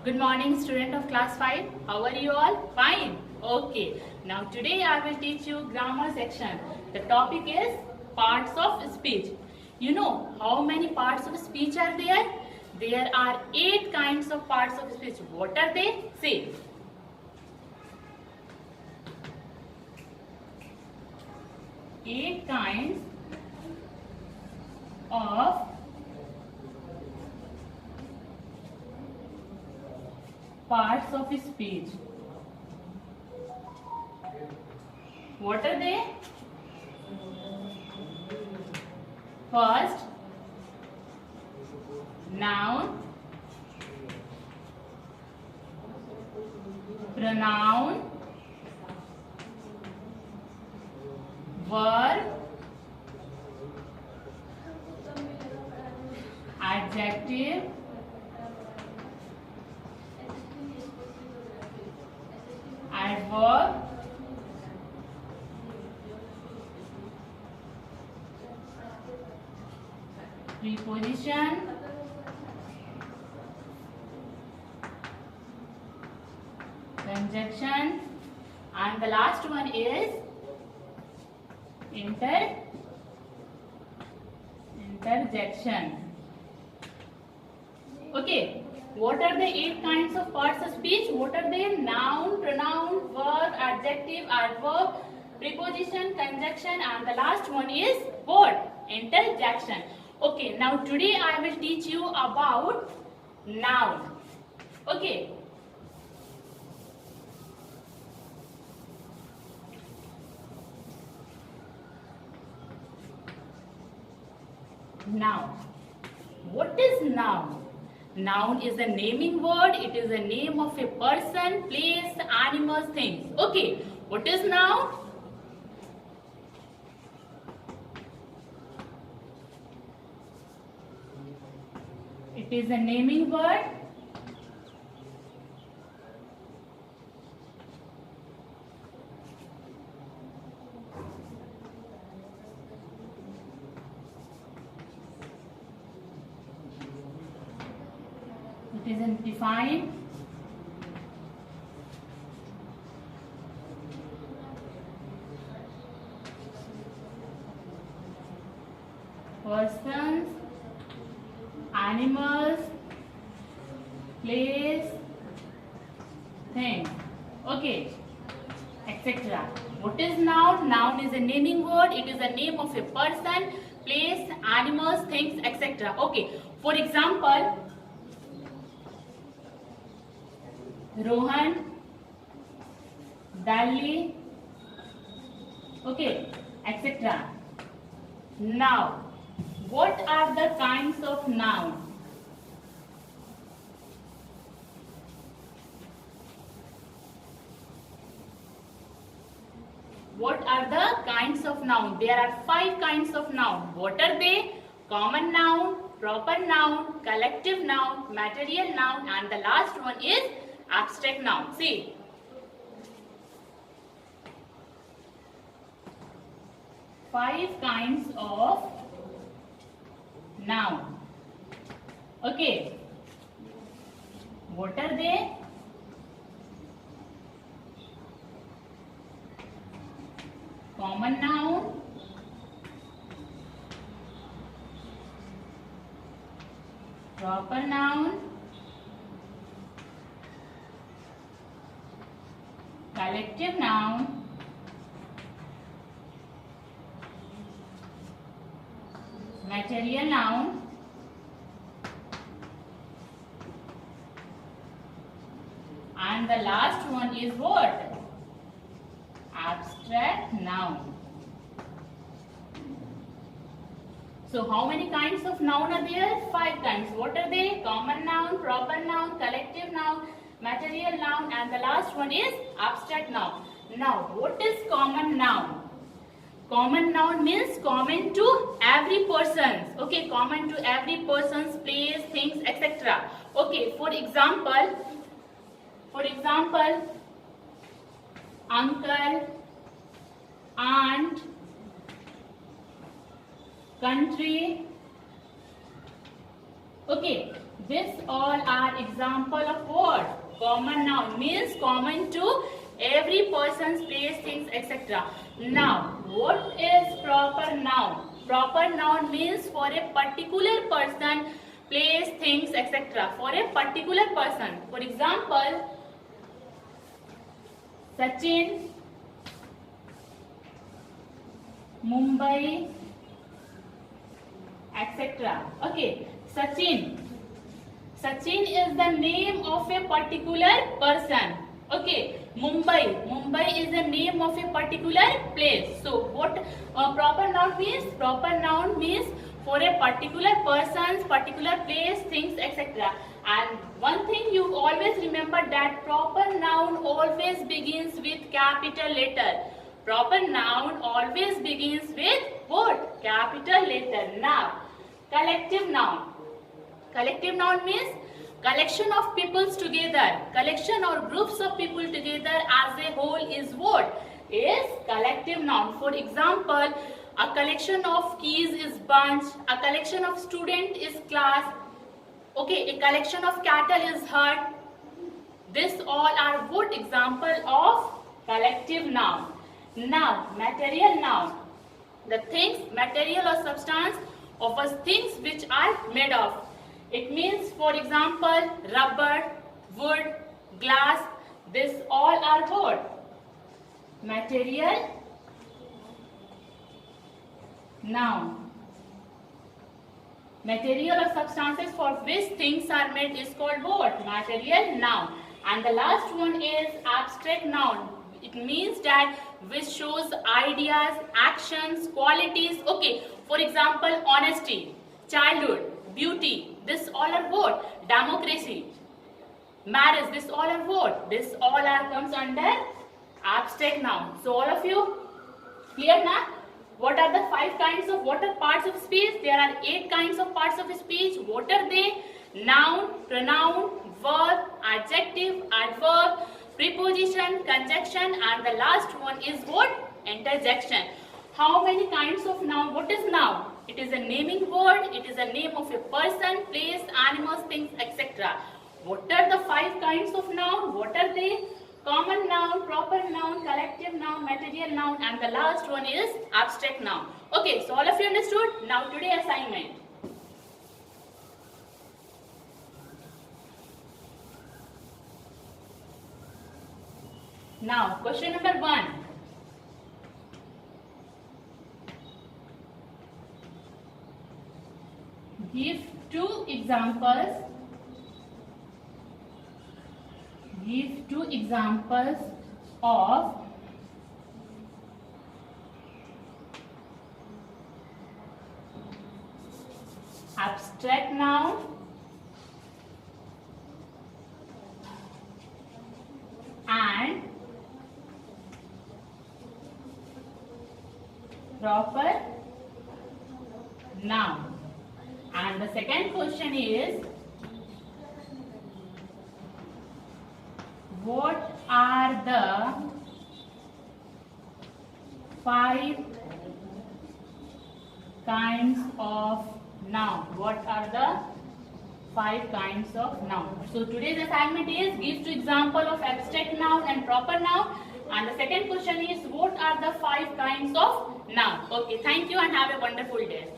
Good morning, student of class 5. How are you all? Fine. Okay. Now today I will teach you grammar section. The topic is parts of speech. You know how many parts of speech are there? There are 8 kinds of parts of speech. What are they? Say. 8 kinds of parts of speech. What are they? First, noun, pronoun, verb, adjective, adverb, preposition, conjunction, and the last one is interjection. Okay, what are the 8 kinds of parts of speech? What are they? Noun, pronoun, verb, adjective, adverb, preposition, conjunction, and the last one is what? Interjection. Okay, now today I will teach you about noun. Okay. Noun. What is noun? Noun is a naming word. It is a name of a person, place, animals, things. Okay. What is noun? It is a naming word. It is defined. Persons, animals, place, things. Okay, etc. What is noun? Noun is a naming word. It is a name of a person, place, animals, things, etc. Okay. For example, Rohan, Dali, okay, etc. Now, what are the kinds of noun? What are the kinds of noun? There are 5 kinds of noun. What are they? Common noun, proper noun, collective noun, material noun, and the last one is abstract noun. See. Five kinds of noun. Okay. What are they? Common noun, proper noun, collective noun, material noun, and the last one is what? Abstract noun. So how many kinds of noun are there? 5 kinds. What are they? Common noun, proper noun, collective noun, material noun, and the last one is abstract noun. Now, what is common noun? Common noun means common to every person. Okay, common to every person's place, things, etc. Okay, for example, uncle, aunt, country. Okay, This all are example of what? Common noun means common to every person's place, things, etc. Now, what is proper noun? Proper noun means for a particular person, place, things, etc. For a particular person. For example, Sachin, Mumbai, etc. Okay, Sachin. Sachin is the name of a particular person. Okay, Mumbai. Mumbai is the name of a particular place. So, what proper noun means? Proper noun means for a particular person, particular place, things, etc. And one thing you always remember that proper noun always begins with capital letter. Proper noun always begins with what? Capital letter. Now, collective noun. Collective noun means collection of peoples together. Collection or groups of people together as a whole is what? Is collective noun. For example, a collection of keys is bunch. A collection of student is class. Okay, a collection of cattle is herd. This all are what example of collective noun. Now, material noun. The things, material or substance of things which are made of. It means, for example, rubber, wood, glass. This all are what? Material noun. Material or substances for which things are made is called what? Material noun. And the last one is abstract noun. It means that which shows ideas, actions, qualities. Okay, for example, honesty, childhood, beauty. This all are what? Democracy, marriage. This all are what? This all are comes under abstract noun. So all of you clear now? What are the 5 kinds of what are parts of speech? There are 8 kinds of parts of speech. What are they? Noun, pronoun, verb, adjective, adverb, preposition, conjunction, and the last one is what? Interjection. How many kinds of noun? What is noun? It is a naming word. It is a name of a person, place, animals, things, etc. What are the 5 kinds of noun? What are they? Common noun, proper noun, collective noun, material noun, and the last one is abstract noun. Okay, so all of you understood? Now today assignment. Now question number 1. Give 2 examples. Give 2 examples of abstract noun and proper noun. And the second question is, what are the 5 kinds of noun? What are the 5 kinds of noun? So today's assignment is give 2 example of abstract noun and proper noun. And the second question is, what are the 5 kinds of noun? Okay, thank you and have a wonderful day.